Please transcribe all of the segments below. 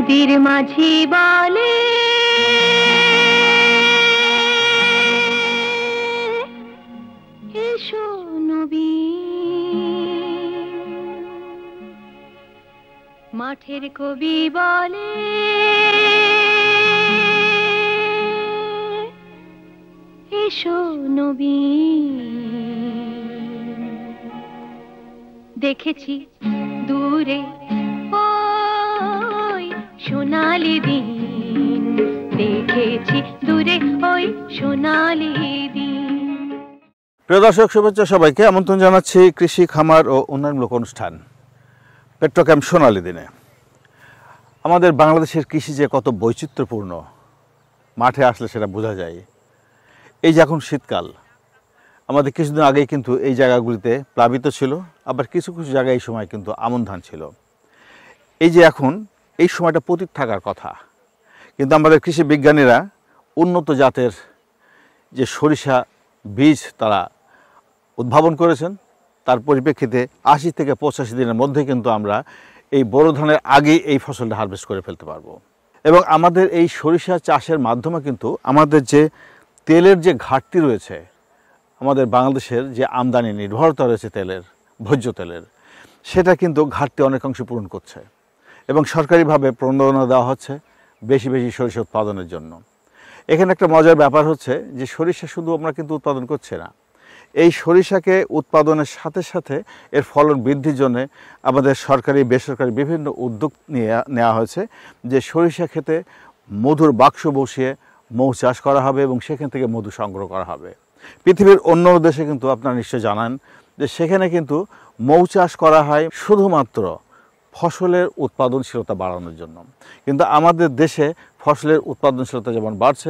নদীর মাঝি বলে এসো নবীন, মাঠের কবি বলে এসো নবীন। দেখেছি দূরে ওই সোনালি দিন, দেখেছি দূরে ওই সোনালি দিন। প্রিয় দর্শক, শুভেচ্ছা সবাইকে। আমন্ত্রণ জানাচ্ছি কৃষি, খামার ও উন্নয়নমূলক অনুষ্ঠান পেট্রোক্যাম্প সোনালি দিনে। আমাদের বাংলাদেশের কৃষি যে কত বৈচিত্র্যপূর্ণ, মাঠে আসলে সেটা বোঝা যায়। এই যে এখন শীতকাল, আমাদের কিছুদিন আগেই কিন্তু এই জায়গাগুলিতে প্লাবিত ছিল, আবার কিছু কিছু জায়গায় এই সময় কিন্তু আমন ধান ছিল। এই যে এখন এই সময়টা পতিত থাকার কথা, কিন্তু আমাদের কৃষি বিজ্ঞানীরা উন্নত জাতের যে সরিষা বীজ তারা উদ্ভাবন করেছেন, তার পরিপ্রেক্ষিতে ৮০ থেকে ৮৫ দিনের মধ্যে কিন্তু আমরা এই বোরো ধানের আগেই এই ফসলটা হারভেস্ট করে ফেলতে পারবো। এবং আমাদের এই সরিষা চাষের মাধ্যমে কিন্তু আমাদের যে তেলের যে ঘাটতি রয়েছে, আমাদের বাংলাদেশের যে আমদানি নির্ভরতা রয়েছে তেলের, ভোজ্য তেলের, সেটা কিন্তু ঘাটতি অনেকাংশ পূরণ করছে। এবং সরকারিভাবে প্রণোদনা দেওয়া হচ্ছে বেশি বেশি সরিষা উৎপাদনের জন্য। এখানে একটা মজার ব্যাপার হচ্ছে যে সরিষা শুধু আমরা কিন্তু উৎপাদন করছি না, এই সরিষাকে উৎপাদনের সাথে সাথে এর ফলন বৃদ্ধির জন্য আমাদের সরকারি বেসরকারি বিভিন্ন উদ্যোগ নেওয়া হয়েছে, যে সরিষা ক্ষেতে মধুর বাক্স বসিয়ে মৌ চাষ করা হবে এবং সেখান থেকে মধু সংগ্রহ করা হবে। পৃথিবীর অন্য দেশে কিন্তু আপনারা নিশ্চয় জানান যে সেখানে কিন্তু মৌ চাষ করা হয় শুধুমাত্র ফসলের উৎপাদনশীলতা বাড়ানোর জন্য। কিন্তু আমাদের দেশে ফসলের উৎপাদনশীলতা যেমন বাড়ছে,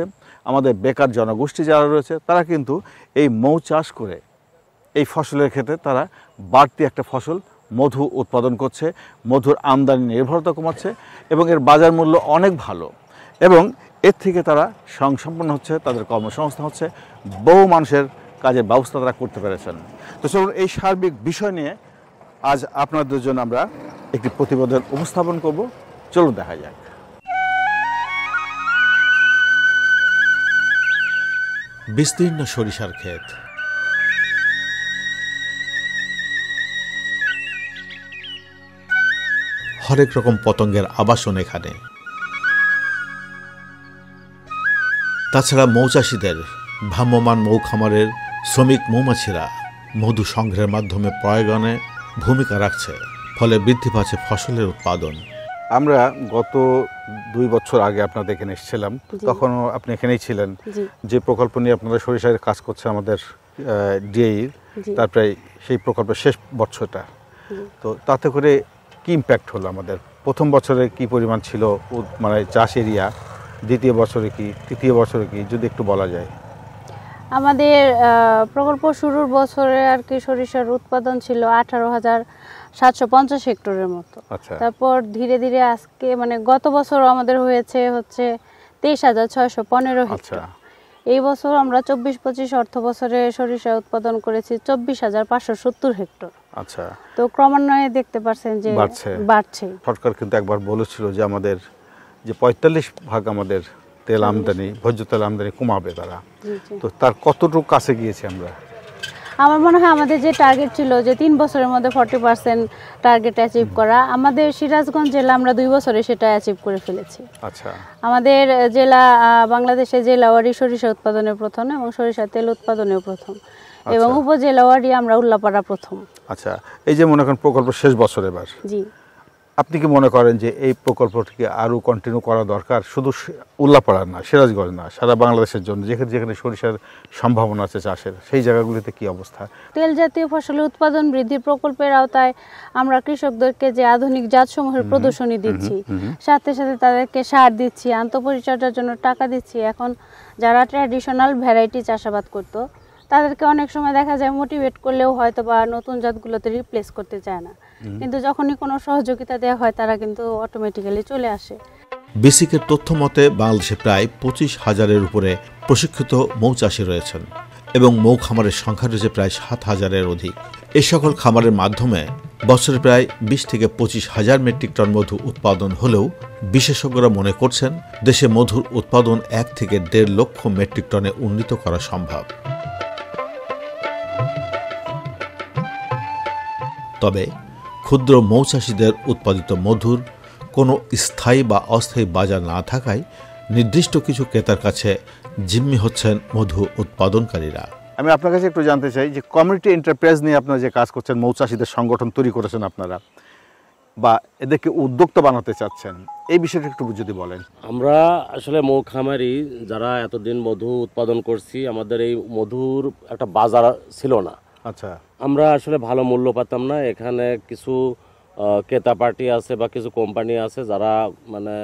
আমাদের বেকার জনগোষ্ঠী যারা রয়েছে তারা কিন্তু এই মৌ চাষ করে এই ফসলের ক্ষেত্রে তারা বাড়তি একটা ফসল মধু উৎপাদন করছে, মধুর আমদানি নির্ভরতা কমাচ্ছে এবং এর বাজার মূল্য অনেক ভালো, এবং এর থেকে তারা স্বয়ংসম্পন্ন হচ্ছে, তাদের কর্মসংস্থান হচ্ছে, বহু মানুষের কাজের ব্যবস্থা তারা করতে পেরেছেন। তো চলুন এই সার্বিক বিষয় নিয়ে আজ আপনাদের জন্য আমরা একটি প্রতিবেদন উপস্থাপন করব। চলুন দেখা যাক। বিস্তীর্ণ সরিষার ক্ষেত, হরেক রকম পতঙ্গের আবাসন এখানে। তাছাড়া মৌচাষীদের ভ্রাম্যমাণ মৌ খামারের শ্রমিক মৌমাছিরা মধু সংগ্রহের মাধ্যমে পরাগায়নে ভূমিকা রাখছে, ফলে বৃদ্ধি পাচ্ছে ফসলের উৎপাদন। আমরা গত ২ বছর আগে আপনাদের এখানে এসেছিলাম, তখনও আপনি এখানেই ছিলেন। যে প্রকল্প নিয়ে আপনারা সরিষার কাজ করছে আমাদের ডিএইর, তারপরে সেই প্রকল্পের শেষ বছরটা, তো তাতে করে কি ইম্প্যাক্ট হলো আমাদের? প্রথম বছরে কি পরিমাণ ছিল মানে চাষ এরিয়া, দ্বিতীয় বছরে কি, তৃতীয় বছরে কি, যদি একটু বলা যায়। আমাদের প্রকল্প শুরুর বছরে আর কি সরিষার উৎপাদন ছিল 18,750 হেক্টরের মতো। তারপর ধীরে ধীরে আজকে মানে গত বছর আমাদের হয়েছে হচ্ছে 23,615 হেক্টর। এই বছর আমরা 24-25 অর্থ বছরে সরিষা উৎপাদন করেছি 24,570 হেক্টর। আচ্ছা, তো ক্রমান্বয়ে দেখতে পাচ্ছেন যে বাড়ছে। সরকার কিন্তু একবার বলেছিল যে আমাদের যে 45% আমাদের তেল আমদানি, ভোজ্য তেল আমদানি কমাবে তারা, তো তার কতটুকু কাছে গিয়েছে আমরা? আমার মনে হয় আমাদের যে টার্গেট ছিল যে 3 বছরের মধ্যে 40% টার্গেট অ্যাচিভ করা, আমাদের সিরাজগঞ্জ জেলা আমরা 2 বছরে সেটা অ্যাচিভ করে ফেলেছি। আচ্ছা, আমাদের জেলা বাংলাদেশের জেলা ওয়ারি সরিষা উৎপাদনে প্রথম এবং সরিষা তেল উৎপাদনেও প্রথম, এবং উপজেলা ওয়ারি আমরা উল্লাপাড়া প্রথম। আচ্ছা, এই যে মনে করেন প্রকল্প শেষ বছর এবার, জি, আপনি কি মনে করেন যে এই প্রকল্পটিকে আরও কন্টিনিউ করা দরকার? শুধু উল্লাপাড়া না, সিরাজগঞ্জ না, সারা বাংলাদেশের জন্য যেখানে যেখানে সরিষার সম্ভাবনা আছে চাষের, সেই জায়গাগুলিতে কি অবস্থা? তেল জাতীয় ফসলের উৎপাদন বৃদ্ধির প্রকল্পের আওতায় আমরা কৃষকদেরকে যে আধুনিক জাতসমূহের প্রদর্শনী দিচ্ছি, সাথে সাথে তাদেরকে সার দিচ্ছি, আন্তঃপরিচর্যার জন্য টাকা দিচ্ছি। এখন যারা ট্র্যাডিশনাল ভ্যারাইটি চাষাবাদ করতো তাদেরকে অনেক সময় দেখা যায় মোটিভেট করলেও হয়তো বা নতুন জাতগুলোতে রিপ্লেস করতে চায় না, কিন্তু যখনই কোনো সহযোগিতা দেওয়া হয় তারা কিন্তু অটোমেটিক্যালি চলে আসে। বেসিকের তথ্য মতে বাংলাদেশে প্রায় 25,000-এর উপরে প্রশিক্ষিত মৌচাষী রয়েছেন এবং মৌ খামারের সংখ্যা রয়েছে প্রায় 7,000-এর অধিক। এই সকল খামারের মাধ্যমে বছরে প্রায় 20 থেকে 25 হাজার মেট্রিক টন মধু উৎপাদন হলেও বিশেষজ্ঞরা মনে করছেন দেশে মধুর উৎপাদন 1 থেকে 1.5 লক্ষ মেট্রিক টনে উন্নীত করা সম্ভব। তবে ক্ষুদ্র মৌচাষীদের উৎপাদিত মধুর কোনো স্থায়ী বা অস্থায়ী বাজার না থাকায় নির্দিষ্ট কিছু ক্রেতার কাছে জিম্মি হচ্ছেন মধু উৎপাদনকারীরা। আমি আপনার কাছে একটু জানতে চাই যে কমিউনিটি এন্টারপ্রাইজ নিয়ে আপনারা যে কাজ করছেন, মৌচাষীদের সংগঠন তৈরি করেছেন আপনারা, বা এদেরকে উদ্যোক্তা বানাতে চাচ্ছেন, এই বিষয়টা একটু যদি বলেন। আমরা আসলে মৌ খামারি যারা এতদিন মধু উৎপাদন করছি, আমাদের এই মধুর একটা বাজার ছিল না। আচ্ছা, আমরা আসলে ভালো মূল্য পেতাম না। এখানে কিছু ক্রেতা পার্টি আছে বা কিছু কোম্পানি আছে যারা মানে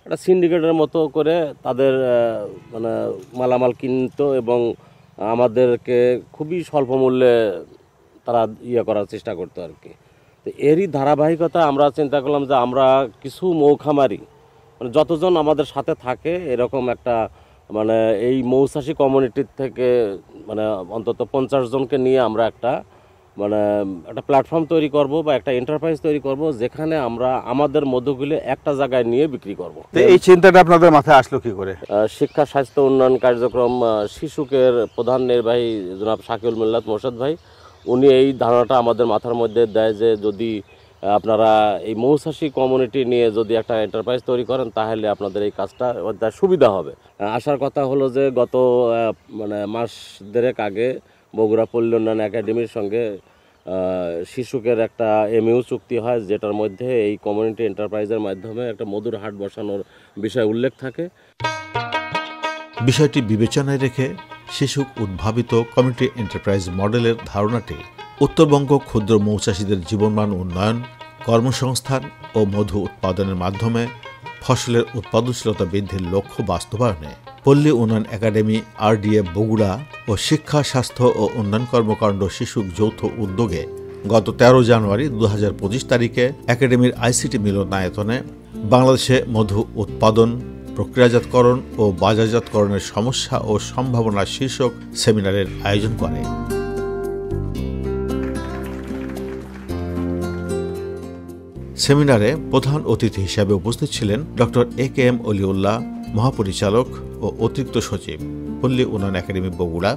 একটা সিন্ডিকেটের মতো করে তাদের মানে মালামাল কিনতো এবং আমাদেরকে খুবই স্বল্প মূল্যে তারা করার চেষ্টা করতো আর কি। তো এরই ধারাবাহিকতা আমরা চিন্তা করলাম যে আমরা কিছু মৌখামারি মানে যতজন আমাদের সাথে থাকে এরকম একটা মানে এই মৌচাষী কমিউনিটির থেকে মানে অন্তত 50 জনকে নিয়ে আমরা একটা প্ল্যাটফর্ম তৈরি করব বা একটা এন্টারপ্রাইজ তৈরি করব যেখানে আমরা আমাদের মধুগুলো একটা জায়গায় নিয়ে বিক্রি করব। এই চিন্তাটা আপনাদের মাথায় আসলো কি করে? শিক্ষা স্বাস্থ্য উন্নয়ন কার্যক্রম শিশুকের প্রধান নির্বাহী জনাব শাকিউল মিল্লাত মোর্শেদ ভাই, উনি এই ধারণাটা আমাদের মাথার মধ্যে দেয় যে যদি আপনারা এই মৌচাষী কমিউনিটি নিয়ে যদি একটা এন্টারপ্রাইজ তৈরি করেন তাহলে আপনাদের এই কাজটা সুবিধা হবে। আসার কথা হলো যে গত মাস দেড়েক আগে বগুড়া পল্লী উন্নয়ন একাডেমির সঙ্গে শিশুকের একটা এমইউ চুক্তি হয়, যেটার মধ্যে এই কমিউনিটি এন্টারপ্রাইজের মাধ্যমে একটা মধুর হাট বসানোর বিষয় উল্লেখ থাকে। বিষয়টি বিবেচনায় রেখে শিশুক উদ্ভাবিত কমিউনিটি এন্টারপ্রাইজ মডেলের ধারণাটি উত্তরবঙ্গ ক্ষুদ্র মৌচাষীদের জীবনমান উন্নয়ন, কর্মসংস্থান ও মধু উৎপাদনের মাধ্যমে ফসলের উৎপাদনশীলতা বৃদ্ধির লক্ষ্য বাস্তবায়নে পল্লী উন্নয়ন একাডেমি RDA বগুড়া ও শিক্ষা স্বাস্থ্য ও উন্নয়ন কর্মকাণ্ড শিশুক যৌথ উদ্যোগে গত 13 জানুয়ারি 2025 তারিখে একাডেমির ICT মিলনায়তনে বাংলাদেশে মধু উৎপাদন, প্রক্রিয়াজাতকরণ ও বাজারজাতকরণের সমস্যা ও সম্ভাবনা শীর্ষক সেমিনারের আয়োজন করে। সেমিনারে প্রধান অতিথি হিসেবে উপস্থিত ছিলেন ডক্টর AKM অলিউল্লাহ, মহাপরিচালক ও অতিরিক্ত সচিব, পল্লী উন্নয়ন একাডেমি বগুড়া।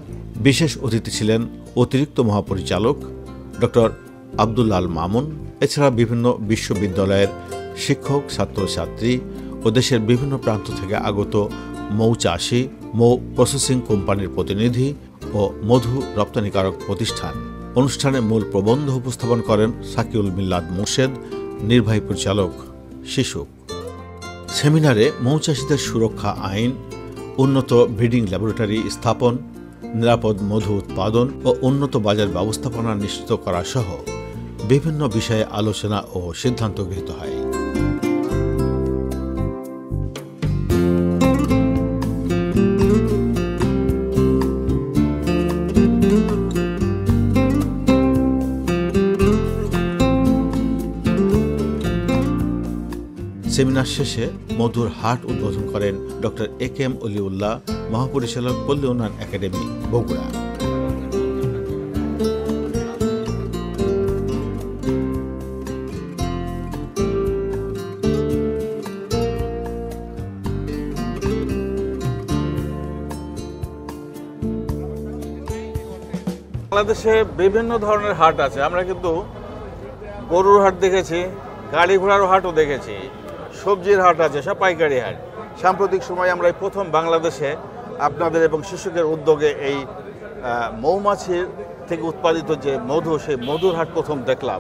বিশেষ অতিথি ছিলেন অতিরিক্ত মহাপরিচালক ডক্টর আব্দুল আল মামুন। এছাড়া বিভিন্ন বিশ্ববিদ্যালয়ের শিক্ষক, ছাত্রছাত্রী ও দেশের বিভিন্ন প্রান্ত থেকে আগত মৌচাষী, মৌ প্রসেসিং কোম্পানির প্রতিনিধি ও মধু রপ্তানিকারক প্রতিষ্ঠান। অনুষ্ঠানে মূল প্রবন্ধ উপস্থাপন করেন শাকিউল মিল্লাত মোর্শেদ, নির্বাহী পরিচালক শিশু। সেমিনারে মৌচাষীদের সুরক্ষা আইন, উন্নত ব্রিডিং ল্যাবরেটরি স্থাপন, নিরাপদ মধু উৎপাদন ও উন্নত বাজার ব্যবস্থাপনা নিশ্চিত করা সহ বিভিন্ন বিষয়ে আলোচনা ও সিদ্ধান্ত গৃহীত হয়। সেমিনার শেষে মধুর হাট উদ্বোধন করেন ডক্টর AKM অলিউল্লাহ, মহাপরিচালক, পল্লী উন্নয়ন একাডেমি বগুড়া। বাংলাদেশে বিভিন্ন ধরনের হাট আছে। আমরা কিন্তু গরুর হাট দেখেছি, গাড়ি ঘোড়ার হাটও দেখেছি, সবজির হাট আছে, সব পাইকারি হাট। সাম্প্রতিক সময়ে আমরা প্রথম বাংলাদেশে আপনাদের এবং শিশুকের উদ্যোগে এই মৌমাছির থেকে উৎপাদিত যে মধু, সেই মধুর হাট প্রথম দেখলাম।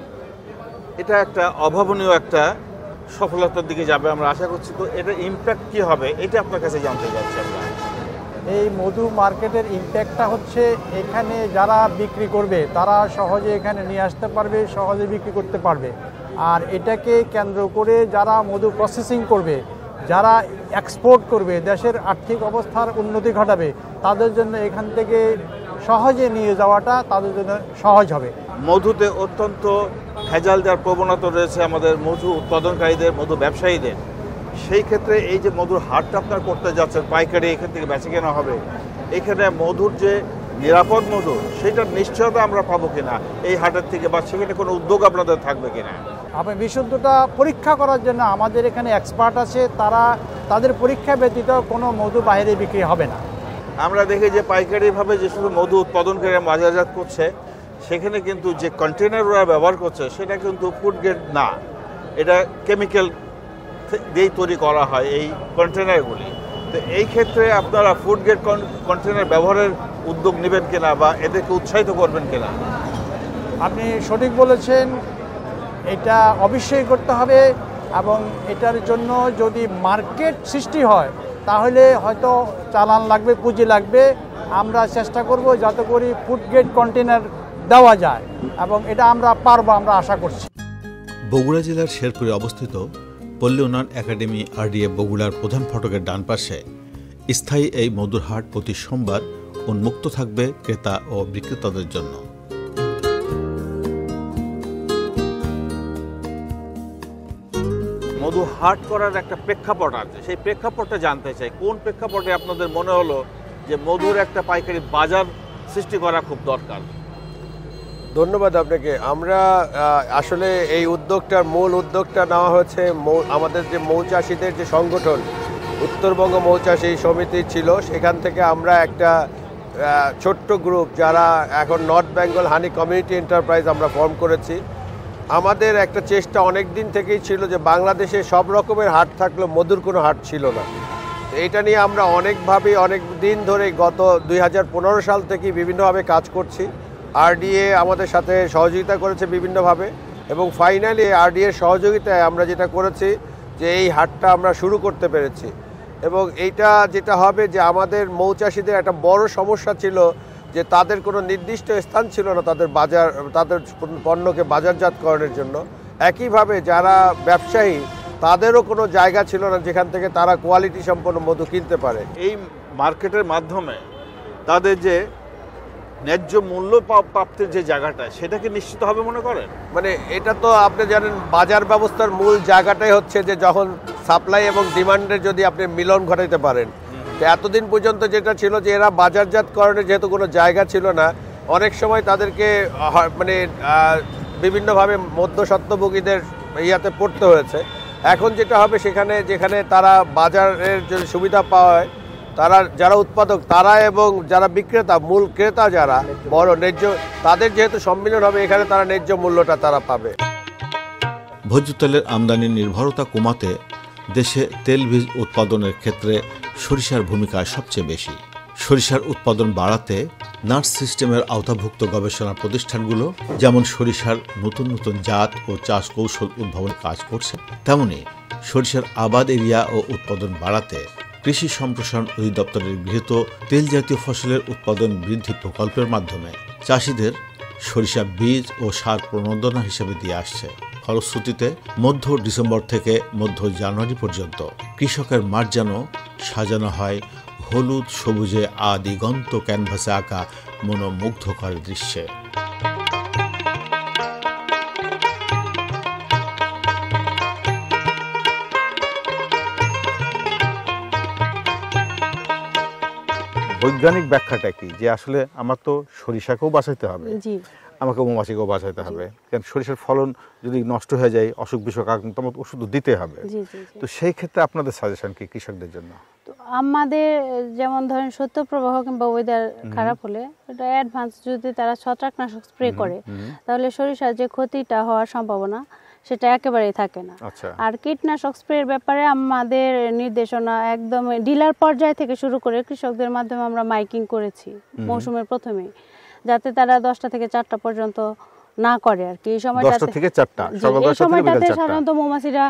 এটা একটা অভাবনীয় একটা সফলতার দিকে যাবে আমরা আশা করছি। তো এটার ইম্প্যাক্ট কী হবে এটা আপনার কাছে জানতে চাচ্ছি আমরা। এই মধু মার্কেটের ইম্প্যাক্টটা হচ্ছে এখানে যারা বিক্রি করবে তারা সহজে এখানে নিয়ে আসতে পারবে, সহজে বিক্রি করতে পারবে। আর এটাকে কেন্দ্র করে যারা মধু প্রসেসিং করবে, যারা এক্সপোর্ট করবে, দেশের আর্থিক অবস্থার উন্নতি ঘটাবে, তাদের জন্য এখান থেকে সহজে নিয়ে যাওয়াটা তাদের জন্য সহজ হবে। মধুতে অত্যন্ত ভেজাল দেওয়ার প্রবণতা রয়েছে আমাদের মধু উৎপাদনকারীদের, মধু ব্যবসায়ীদের। সেই ক্ষেত্রে এই যে মধুর হাটটা আপনার করতে যাচ্ছেন, পাইকারি এখান থেকে বেচে কেনা হবে, এখানে মধুর যে নিরাপদ মধু, সেটার নিশ্চয়তা আমরা পাবো কিনা এই হাটের থেকে, বা সেখানে কোনো উদ্যোগ আপনাদের থাকবে কিনা? আপনি বিশুদ্ধতা পরীক্ষা করার জন্য আমাদের এখানে এক্সপার্ট আছে, তাদের পরীক্ষা ব্যতীত কোনো মধু বাইরে বিক্রি হবে না। আমরা দেখি যে পাইকারিভাবে যে শুধু মধু উৎপাদন করে বাজারজাত করছে, সেখানে কিন্তু যে কন্টেনার ওরা ব্যবহার করছে সেটা কিন্তু ফুড গ্রেড না, এটা কেমিক্যাল দিয়েই তৈরি করা হয় এই কন্টেনারগুলি। তো এই ক্ষেত্রে আপনারা ফুড গ্রেড কন্টেনার ব্যবহারের উদ্যোগ নেবেন কিনা বা এদেরকে উৎসাহিত করবেন কিনা? আপনি সঠিক বলেছেন, এটা অবশ্যই করতে হবে, এবং এটার জন্য যদি মার্কেট সৃষ্টি হয় তাহলে হয়তো চালান লাগবে, পুঁজি লাগবে। আমরা চেষ্টা করব যাতে করে ফুড গ্রেড কন্টেনার দেওয়া যায়, এবং এটা আমরা পারবো, আমরা আশা করছি। বগুড়া জেলার শেরপুরে অবস্থিত পল্লী উন্নয়ন একাডেমি RDA বগুড়ার প্রধান ফটকের ডান পাশে স্থায়ী এই মধুর হাট প্রতি সোমবার উন্মুক্ত থাকবে ক্রেতা ও বিক্রেতাদের জন্য। মধু হাট করার একটা প্রেক্ষাপট আছে, সেই প্রেক্ষাপটটা জানতে চাই। কোন প্রেক্ষাপটে আপনাদের মনে হলো যে মধুর একটা পাইকারি বাজার সৃষ্টি করা খুব দরকার? ধন্যবাদ আপনাকে। আমরা আসলে এই উদ্যোগটার মূল উদ্যোগটা নেওয়া হয়েছে আমাদের যে মৌচাষীদের যে সংগঠন উত্তরবঙ্গ মৌচাষী সমিতি ছিল, সেখান থেকে আমরা একটা ছোট্ট গ্রুপ যারা এখন নর্থ বেঙ্গল হানি কমিউনিটি এন্টারপ্রাইজ আমরা ফর্ম করেছি। আমাদের একটা চেষ্টা অনেক দিন থেকেই ছিল যে বাংলাদেশে সব রকমের হাট থাকলেও মধুর কোনো হাট ছিল না। এইটা নিয়ে আমরা অনেকভাবে অনেক দিন ধরে গত 2015 সাল থেকে বিভিন্নভাবে কাজ করছি। RDA আমাদের সাথে সহযোগিতা করেছে বিভিন্নভাবে, এবং ফাইনালি RDA সহযোগিতায় আমরা যেটা করেছি যে এই হাটটা আমরা শুরু করতে পেরেছি। এবং এইটা যেটা হবে যে আমাদের মৌচাষীদের একটা বড় সমস্যা ছিল যে তাদের কোনো নির্দিষ্ট স্থান ছিল না তাদের পণ্যকে বাজারজাতকরণের জন্য। একইভাবে যারা ব্যবসায়ী তাদেরও কোনো জায়গা ছিল না যেখান থেকে তারা কোয়ালিটি সম্পন্ন মধু কিনতে পারে। এই মার্কেটের মাধ্যমে তাদের যে ন্যায্য মূল্য প্রাপ্তির যে জায়গাটা, সেটাকে নিশ্চিত হবে মনে করেন? মানে এটা তো আপনি জানেন, বাজার ব্যবস্থার মূল জায়গাটাই হচ্ছে যে যখন সাপ্লাই এবং ডিমান্ডের যদি আপনি মিলন ঘটাইতে পারেন। তো এতদিন পর্যন্ত যেটা ছিল যে এরা বাজারজাতকরণের যেহেতু কোনো জায়গা ছিল না, অনেক সময় তাদেরকে মানে বিভিন্নভাবে মধ্যস্বত্বভোগীদের ইয়াতে পড়তে হয়েছে। এখন যেটা হবে যেখানে তারা বাজারের যদি সুবিধা পাওয়া হয়, তারা যারা উৎপাদক তারা এবং যারা বিক্রেতা মূল ক্রেতা যারা বড় ন্যায্য, তাদের যেহেতু সম্মিলন হবে এখানে তারা ন্যায্য মূল্যটা তারা পাবে। ভোজ্য তেলের আমদানির নির্ভরতা কমাতে দেশে তেলবীজ উৎপাদনের ক্ষেত্রে সরিষার ভূমিকা সবচেয়ে বেশি। সরিষার উৎপাদন বাড়াতে নার্স সিস্টেমের আওতাভুক্ত গবেষণা প্রতিষ্ঠানগুলো যেমন সরিষার নতুন নতুন জাত ও চাষ কৌশল উদ্ভাবন কাজ করছে, তেমনি সরিষার আবাদ এরিয়া ও উৎপাদন বাড়াতে কৃষি সম্প্রসারণ অধিদপ্তরের গৃহীত তেল জাতীয় ফসলের উৎপাদন বৃদ্ধি প্রকল্পের মাধ্যমে চাষিদের সরিষা বীজ ও সার প্রণোদনা হিসেবে দিয়ে আসছে। ফলশ্রুতিতে মধ্য ডিসেম্বর থেকে মধ্য জানুয়ারি পর্যন্ত কৃষকের মাঠ যেন সাজানো হয় হলুদ সবুজে আদিগন্ত ক্যানভাসে আঁকা মনোমুগ্ধকর দৃশ্যে। বৈজ্ঞানিক ব্যাখ্যাটা কি যে আসলে আমার তো সরিষাকেও বাঁচাইতে হবে, জি, আমাকে মৌমাছিকেও বাঁচাইতে হবে, কারণ সরিষার ফলন যদি নষ্ট হয়ে যায়, অসুখ বিসুখ আক্রান্ত, আমাকে ওষুধ দিতে হবে। তো সেই ক্ষেত্রে আপনাদের সাজেশন কি কৃষকদের জন্য? তো আমাদের যেমন ধরেন শৈত্যপ্রবাহ কিংবা ওয়েদার খারাপ হলে এটা অ্যাডভান্স যদি তারা ছত্রাকনাশক স্প্রে করে, তাহলে সরিষার যে ক্ষতিটা হওয়ার সম্ভাবনা সেটা একেবারেই থাকে না। আর কীটনাশক স্প্রের ব্যাপারে আমাদের নির্দেশনা একদম ডিলার পর্যায় থেকে শুরু করে কৃষকদের মাধ্যমে আমরা মাইকিং করেছি মৌসুমের প্রথমেই, যাতে তারা 10টা থেকে 4টা পর্যন্ত না করে আর কি। এই সময়টাতে সাধারণত মৌমাছিরা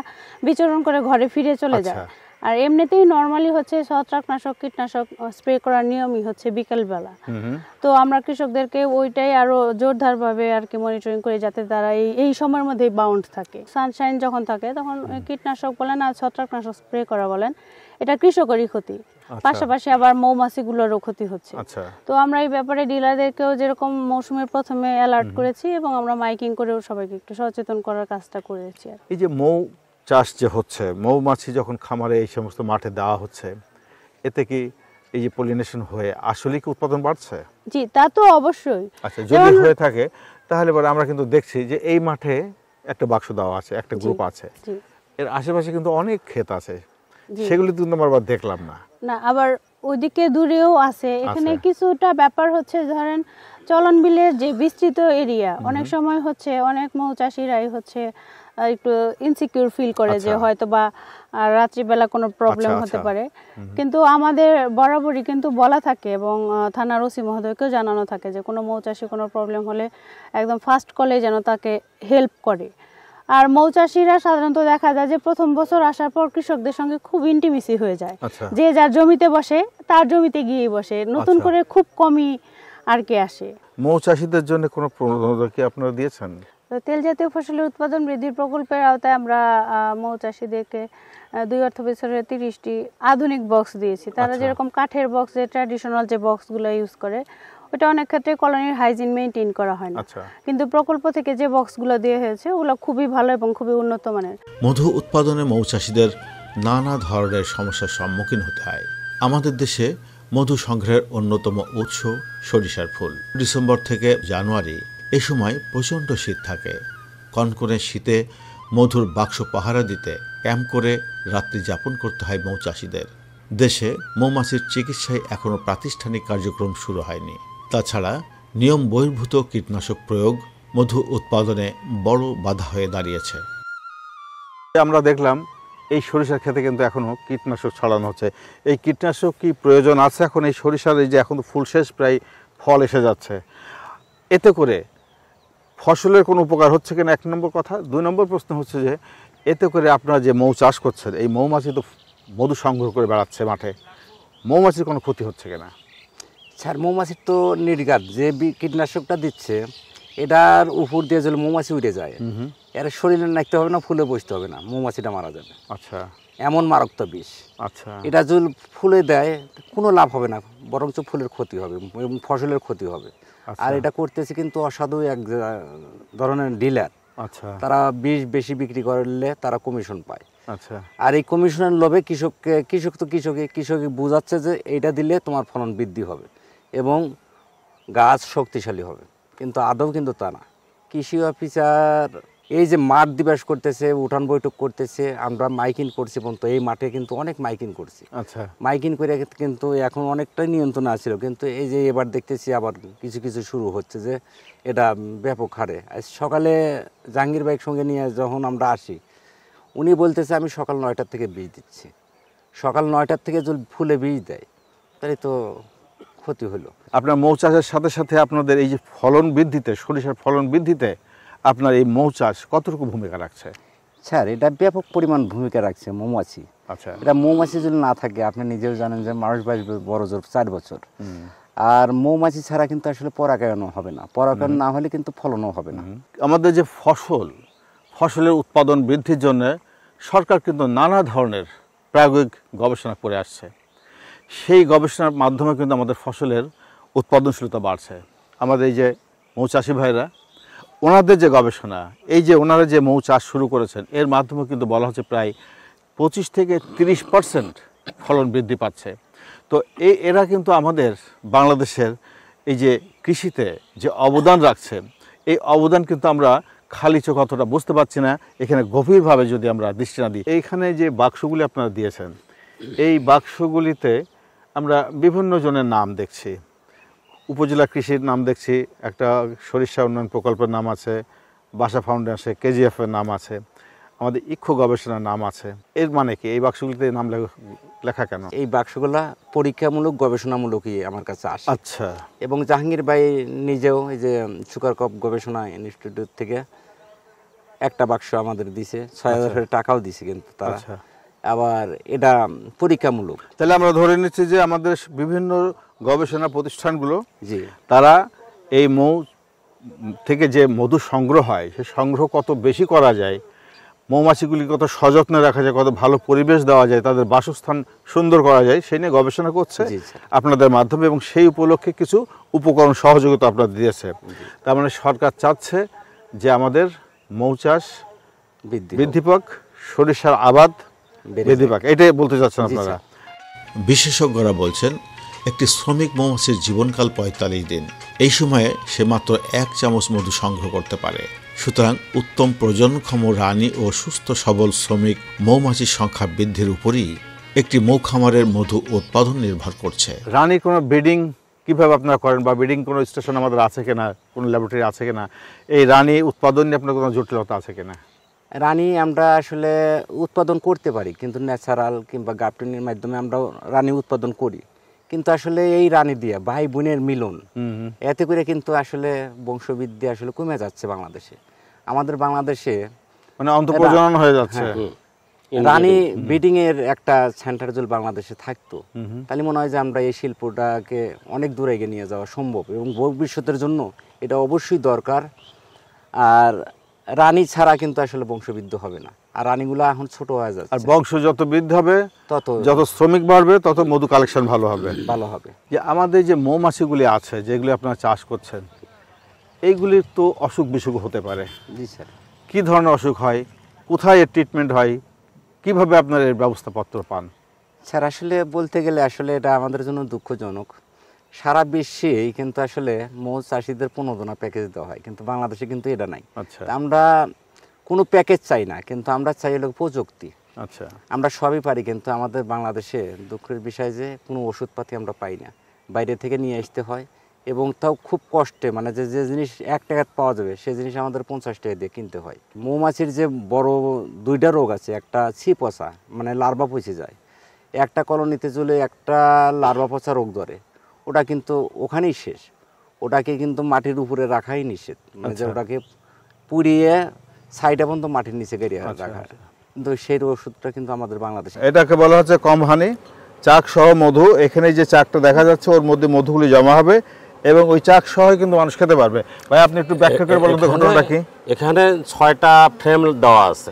বিচরণ করে ঘরে ফিরে চলে যায়। আর এমনিতেই নর্মালি হচ্ছে ছত্রাকনাশক কীটনাশক স্প্রে করার নিয়মই হচ্ছে বিকেলবেলা। তো আমরা কৃষকদেরকে ওইটাই আরো জোরদারভাবে আর কি মনিটরিং করি, যাতে তারা এই সময়ের মধ্যে বাউন্ড থাকে। সানশাইন যখন থাকে তখন কীটনাশক বলেন আর ছত্রাকনাশক স্প্রে করা বলেন, এটা কৃষকেরই ক্ষতি, পাশাপাশি আবার মৌমাছিগুলোরও ক্ষতি হচ্ছে। তো আমরা এই ব্যাপারে ডিলারদেরকেও যেরকম মৌসুমের প্রথমে অ্যালার্ট করেছি, এবং আমরা মাইকিং করেও সবাইকে একটু সচেতন করার কাজটা করেছি। এই যে মৌ চাষ যে হচ্ছে, মৌমাছি যখন খামারে এই সমস্ত মাঠে দেওয়া হচ্ছে, এতে কি এই যে পলিনেশন হয়ে আসলে কি উৎপাদন বাড়ছে? জি, তা তো অবশ্যই। আচ্ছা, যদি হয়ে থাকে তাহলে পরে আমরা কিন্তু দেখছি যে এই মাঠে একটা বাক্স দেওয়া আছে, একটা গ্রুপ আছে, এর আশেপাশে কিন্তু অনেক ক্ষেত আছে, সেগুলি কিন্তু আমরা আবার দেখলাম না। না, আবার ওইদিকে দূরেও আছে। এখানে কিছুটা ব্যাপার হচ্ছে, ধরেন চলন বিলের যে বিস্তৃত এরিয়া, অনেক সময় হচ্ছে অনেক মৌচাষিরাই হচ্ছে একটু ইনসিকিউর ফিল করে যে হয়তো বা রাত্রিবেলা কোনো প্রবলেম হতে পারে, কিন্তু আমাদের বরাবরই কিন্তু বলা থাকে এবং থানার ওসি মহোদয়কেও জানানো থাকে যে কোনো মৌচাষি কোনো প্রবলেম হলে একদম ফার্স্ট কলে যেন তাকে হেল্প করে। আর মৌচাষিরা সাধারণত দেখা যায় যে প্রথম বছর আসার পর কৃষকদের সঙ্গে খুব ইন্টিমেসি হয়ে যায়, যে যার জমিতে বসে তার জমিতে গিয়ে বসে, নতুন করে খুব কমই আর কি আসে। মৌচাষীদের জন্য কোনো প্রণোদনা কি আপনারা দিয়েছেন? তেল জাতীয় ফসলের উৎপাদন বৃদ্ধির প্রকল্পের আওতায় আমরা মৌচাষীদেরকে 2 অর্থ বছরে 30টি আধুনিক বক্স দিয়েছি। তারা যেরকম কাঠের বক্স, যে ট্র্যাডিশনাল যে বক্সগুলো ইউজ করে, ওটা অনেক ক্ষেত্রে কলোনির হাইজিন মেইনটেইন করা হয় না, কিন্তু প্রকল্প থেকে যে বক্সগুলো দেওয়া হয়েছে ওগুলো খুবই ভালো এবং খুবই উন্নত মানের। মধু উৎপাদনে মৌচাষীদের নানা ধরনের সমস্যার সম্মুখীন হতে হয়। আমাদের দেশে মধু সংগ্রহের অন্যতম উৎস সরিষার ফুল। ডিসেম্বর থেকে জানুয়ারি এই সময় প্রচণ্ড শীত থাকে। কনকনে শীতে মধুর বাক্স পাহারা দিতে ক্যাম্প করে রাত্রি যাপন করতে হয় মৌচাষীদের। দেশে মৌমাছির চিকিৎসায় এখনও প্রাতিষ্ঠানিক কার্যক্রম শুরু হয়নি। তাছাড়া নিয়ম বহির্ভূত কীটনাশক প্রয়োগ মধু উৎপাদনে বড় বাধা হয়ে দাঁড়িয়েছে। আমরা দেখলাম এই সরিষার ক্ষেতে কিন্তু এখনো কীটনাশক ছড়ানো হচ্ছে। এই কীটনাশক কি প্রয়োজন আছে এখন এই সরিষার, এই যে এখন ফুল শেষ, প্রায় ফল এসে যাচ্ছে, এতে করে ফসলের কোনো উপকার হচ্ছে কিনা, 1 নম্বর কথা। 2 নম্বর প্রশ্ন হচ্ছে যে এতে করে আপনারা যে মৌ চাষ করছেন, এই মৌমাছি তো মধু সংগ্রহ করে বেড়াচ্ছে মাঠে, মৌমাছির কোনো ক্ষতি হচ্ছে কিনা? স্যার, মৌমাছির তো নির্ঘাত যে কীটনাশকটা দিচ্ছে, এটার উপর দিয়ে যদি মৌমাছি উড়ে যায়, এর শরীরে নাকতে হবে না, ফুলে বসতে হবে না, মৌমাছিটা মারা যাবে। আচ্ছা, এমন মারাত্মক বিষ। আচ্ছা, এটা যদি ফুলে দেয় কোনো লাভ হবে না, বরঞ্চ ফুলের ক্ষতি হবে এবং ফসলের ক্ষতি হবে। আর এটা করতেছে কিন্তু অসাধু এক ধরনের ডিলার। আচ্ছা, তারা বিষ বেশি বিক্রি করলে তারা কমিশন পায়। আচ্ছা, আর এই কমিশনের লোভে কৃষক বুঝাচ্ছে যে এইটা দিলে তোমার ফলন বৃদ্ধি হবে এবং গাছ শক্তিশালী হবে, কিন্তু আদৌ কিন্তু তা না। কৃষি অফিসার এই যে মাঠ দিবস করতেছে, উঠান বৈঠক করতেছে, আমরা মাইকিং করছি পর্যন্ত, এই মাঠে কিন্তু অনেক মাইকিং করছি। আচ্ছা, মাইকিং করে কিন্তু এখন অনেকটাই নিয়ন্ত্রণ আসছিল, কিন্তু এই যে এবার দেখতেছি আবার কিছু শুরু হচ্ছে যে এটা ব্যাপক হারে। সকালে জাহাঙ্গীর ভাইয়ের সঙ্গে নিয়ে যখন আমরা আসি, উনি বলতেছে আমি সকাল 9টার থেকে বীজ দিচ্ছি। সকাল 9টার থেকে যদি ফুলে বীজ দেয় তাহলে তো ক্ষতি হলো। আপনার মৌচাষের সাথে সাথে আপনাদের এই যে ফলন বৃদ্ধিতে, সরিষার ফলন বৃদ্ধিতে আপনার এই মৌচাষ কতটুকু ভূমিকা রাখছে? স্যার, এটা ব্যাপক পরিমাণ ভূমিকা রাখছে মৌমাছি। আচ্ছা, এটা মৌমাছি যদি না থাকে, আপনি নিজেও জানেন যে মানুষ বাঁচবে বড় জোর 4 বছর। আর মৌমাছি ছাড়া কিন্তু আসলে পরাগায়নও হবে না, পরাগায়ন না হলে কিন্তু ফলনও হবে না। আমাদের যে ফসলের উৎপাদন বৃদ্ধির জন্য সরকার কিন্তু নানা ধরনের প্রায়োগিক গবেষণা করে আসছে। সেই গবেষণার মাধ্যমে কিন্তু আমাদের ফসলের উৎপাদনশীলতা বাড়ছে। আমাদের এই যে মৌচাষী ভাইরা, ওনাদের যে গবেষণা, এই যে ওনারা যে মৌ চাষ শুরু করেছেন, এর মাধ্যমে কিন্তু বলা হচ্ছে প্রায় 25 থেকে 30% ফলন বৃদ্ধি পাচ্ছে। তো এরা কিন্তু আমাদের বাংলাদেশের এই যে কৃষিতে যে অবদান রাখছে, এই অবদান কিন্তু আমরা খালি চোখ অতটা বুঝতে পারছি না। এখানে গভীরভাবে যদি আমরা দৃষ্টি না দিই, এইখানে যে বাক্সগুলি আপনারা দিয়েছেন, এই বাক্সগুলিতে আমরা বিভিন্ন জনের নাম দেখছি। উপজেলা কৃষির নাম দেখছি, একটা সরিষা উন্নয়ন প্রকল্পের নাম আছে, বাসা ফাউন্ডেশন, কেজিএফের নাম আছে, আমাদের ইক্ষু গবেষণার নাম আছে। এর মানে কি এই বাক্সগুলিতে নাম লেখা কেন? এই বাক্সগুলা পরীক্ষামূলক গবেষণামূলকই আমার কাছে আসে। আচ্ছা, এবং জাহাঙ্গীর ভাই নিজেও এই যে সুগার কপ গবেষণা ইনস্টিটিউট থেকে একটা বাক্স আমাদের দিছে, 6000 টাকাও দিছে, কিন্তু তারা আবার এটা পরীক্ষামূলক। তাহলে আমরা ধরে নিচ্ছি যে আমাদের বিভিন্ন গবেষণা প্রতিষ্ঠানগুলো, তারা এই মৌ থেকে যে মধু সংগ্রহ হয়, সে সংগ্রহ কত বেশি করা যায়, মৌমাছিগুলি কত সযত্নে রাখা যায়, কত ভালো পরিবেশ দেওয়া যায়, তাদের বাসস্থান সুন্দর করা যায়, সেই নিয়ে গবেষণা করছে আপনাদের মাধ্যমে, এবং সেই উপলক্ষে কিছু উপকরণ সহযোগিতা আপনাদের দিয়েছে। তার মানে সরকার চাচ্ছে যে আমাদের মৌচাষ বৃদ্ধি পাক, সরিষার আবাদ বৃদ্ধি পাক, এটাই বলতে চাচ্ছেন আপনারা? বিশেষজ্ঞরা বলছেন একটি শ্রমিক মৌমাছির জীবনকাল ৪৫ দিন। এই সময়ে সে মাত্র ১ চামচ মধু সংগ্রহ করতে পারে। সুতরাং উত্তম প্রজননক্ষম রানী ও সুস্থ সবল শ্রমিক মৌমাছির সংখ্যা বৃদ্ধির উপরই একটি মৌ খামারের মধু উৎপাদন নির্ভর করছে। রানী কোনো ব্রিডিং কিভাবে আপনারা করেন, বা ব্রিডিং কোনো স্টেশন আমাদের আছে কিনা, কোনো ল্যাবরেটরি আছে কিনা, এই রানী উৎপাদন নিয়ে আপনার কোনো জটিলতা আছে কিনা? রানী আমরা আসলে উৎপাদন করতে পারি, কিন্তু ন্যাচারাল কিংবা গাপটিনের মাধ্যমে আমরা রানী উৎপাদন করি, কিন্তু আসলে এই রানী দিয়ে ভাই বোনের মিলন, এতে করে কিন্তু আসলে বংশবৃদ্ধি আসলে কমে যাচ্ছে বাংলাদেশে। আমাদের বাংলাদেশে মানে অন্তঃপ্রজনন হয়ে যাচ্ছে। রানী ব্রিডিং এর একটা সেন্টার যদি বাংলাদেশে থাকতো, তাহলে মনে হয় যে আমরা এই শিল্পটাকে অনেক দূরে এগিয়ে নিয়ে যাওয়া সম্ভব, এবং ভবিষ্যতের জন্য এটা অবশ্যই দরকার। আর রানী ছাড়া কিন্তু আসলে বংশবৃদ্ধি হবে না, আর রানীগুলো এখন ছোট হয়ে যাচ্ছে। আর বংশ যত বৃদ্ধি হবে, যত শ্রমিক বাড়বে, তত মধু কালেকশন ভালো হবে। যে আমাদের যে মৌমাছিগুলি আছে, যেগুলি আপনারা চাষ করছেন, এইগুলির তো অসুখ বিসুখ হতে পারে। জি স্যার। কি ধরনের অসুখ হয়, কোথায় এর ট্রিটমেন্ট হয়, কিভাবে আপনারা এর ব্যবস্থাপত্র পান? স্যার আসলে বলতে গেলে আসলে এটা আমাদের জন্য দুঃখজনক। সারা বিশ্বেই কিন্তু আসলে মৌ চাষিদের প্রণোদনা প্যাকেজ দেওয়া হয়, কিন্তু বাংলাদেশে কিন্তু এটা নাই। আচ্ছা। আমরা কোনো প্যাকেজ চাই না, কিন্তু আমরা চাই হলো প্রযুক্তি। আচ্ছা। আমরা সবই পারি, কিন্তু আমাদের বাংলাদেশে দুঃখের বিষয় যে কোনো ওষুধপাতি আমরা পাই না, বাইরে থেকে নিয়ে আসতে হয়, এবং তাও খুব কষ্টে। মানে যে জিনিস 1 টাকা পাওয়া যাবে, সেই জিনিস আমাদের 50 টাকা দিয়ে কিনতে হয়। মৌমাছির যে বড় 2টা রোগ আছে, একটা ছি পচা, মানে লার্ভা পচে যায়, একটা কলোনিতে চলে একটা লার্ভা পচা রোগ ধরে, ওটা কিন্তু ওখানেই শেষ। ওটাকে কিন্তু মাটির উপরে রাখাই নিষেধ, মানে যে ওটাকে পুড়িয়ে সাইডে পর্যন্ত মাটির নিচে গেড়িয়ে রাখা। কিন্তু সেই ওষুধটা কিন্তু আমাদের বাংলাদেশে, এটাকে বলা হচ্ছে কম হানি চাক সহ মধু। এখানে যে চাকটা দেখা যাচ্ছে, ওর মধ্যে মধুগুলি জমা হবে, এবং ওই চাক সহ কিন্তু মানুষ খেতে পারবে। ভাই আপনি একটু ব্যাখ্যা করে বলুন তো ঘটনাটা কি? এখানে 6টা ফ্রেম দেওয়া আছে।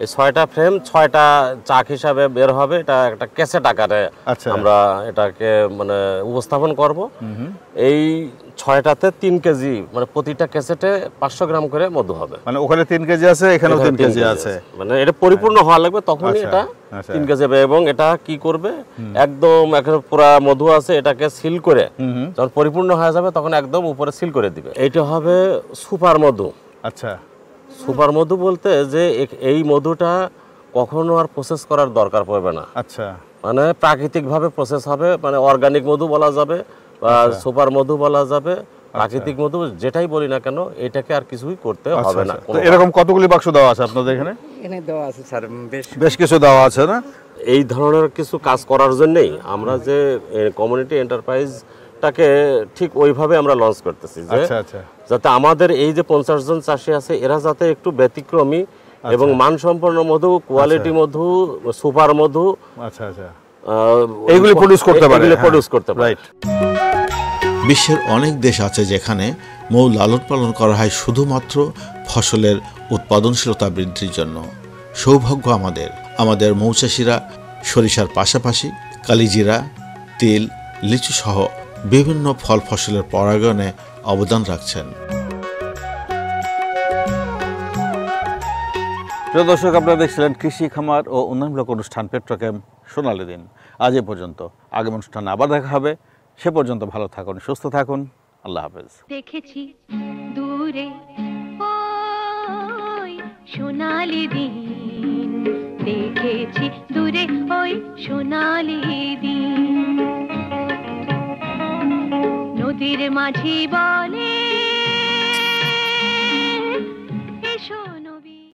এই 6টা ফ্রেম 6টা চাক হিসাবে বের হবে। এটা একটা ক্যাসেট আকারে আমরা এটাকে মানে উপস্থাপন করব। এই 6টাতে 3 কেজি, মানে প্রতিটা ক্যাসেটে 500 গ্রাম করে মধু হবে। মানে ওখানে 3 কেজি আছে, এখানেও 3 কেজি আছে। মানে এটা পরিপূর্ণ হওয়া লাগবে, তখনই এটা 3 কেজি হবে। এবং এটা কি করবে, একদম এখানে পুরা মধু আছে, এটাকে সিল করে যখন পরিপূর্ণ হয়ে যাবে তখন একদম উপরে সিল করে দিবে। এইটা হবে সুপার মধু। আচ্ছা। সুপার মধু বলতে যে এই মধুটা কখনো আর প্রসেস করার দরকার পড়বে না। আচ্ছা। মানে প্রাকৃতিকভাবে প্রসেস হবে, মানে অর্গানিক মধু বলা যাবে বা সুপার মধু বলা যাবে, প্রাকৃতিক মধু যেটাই বলি না কেন, এটাকে আর কিছুই করতে হবে না। তো এরকম কতগুলি বাক্স দেওয়া আছে আপনাদের এখানে? এখানে দেওয়া আছে স্যার, বেশ কিছু দেওয়া আছে না? এই ধরনের কিছু কাজ করার জন্যই আমরা যে কমিউনিটি এন্টারপ্রাইজটাকে ঠিক ওইভাবে আমরা লঞ্চ করতেছি, যাতে আমাদের এই যে 50 জন চাষি আছে, এরা যাতে একটু ব্যতিক্রমী এবং মানসম্পন্ন মধু, কোয়ালিটি মধু, সুপার মধু এইগুলি প্রডিউস করতে পারে। বিশ্বের অনেক দেশ আছে যেখানে মৌ লালন পালন করা হয় শুধুমাত্র ফসলের উৎপাদনশীলতা বৃদ্ধির জন্য। সৌভাগ্য আমাদের মৌচাষিরা সরিষার পাশাপাশি কালিজিরা, তিল, লিচু সহ বিভিন্ন ফল ফসলের পরাগায়নে অবদান রাখছেন। প্রিয় দর্শক, আপনারা দেখছিলেন কৃষি খামার ও উন্নয়নমূলক অনুষ্ঠান পেট্রোক্যাম্প সোনালী দিন। আজ এ পর্যন্ত। আগামী অনুষ্ঠানে আবার দেখা হবে। সে পর্যন্ত ভালো থাকুন, সুস্থ থাকুন। আল্লাহ হাফেজ। দেখেছি দূরে ওই সোনালী দিন, দেখেছি দূরে ওই সোনালী দিন। নদীর মাঝি বলে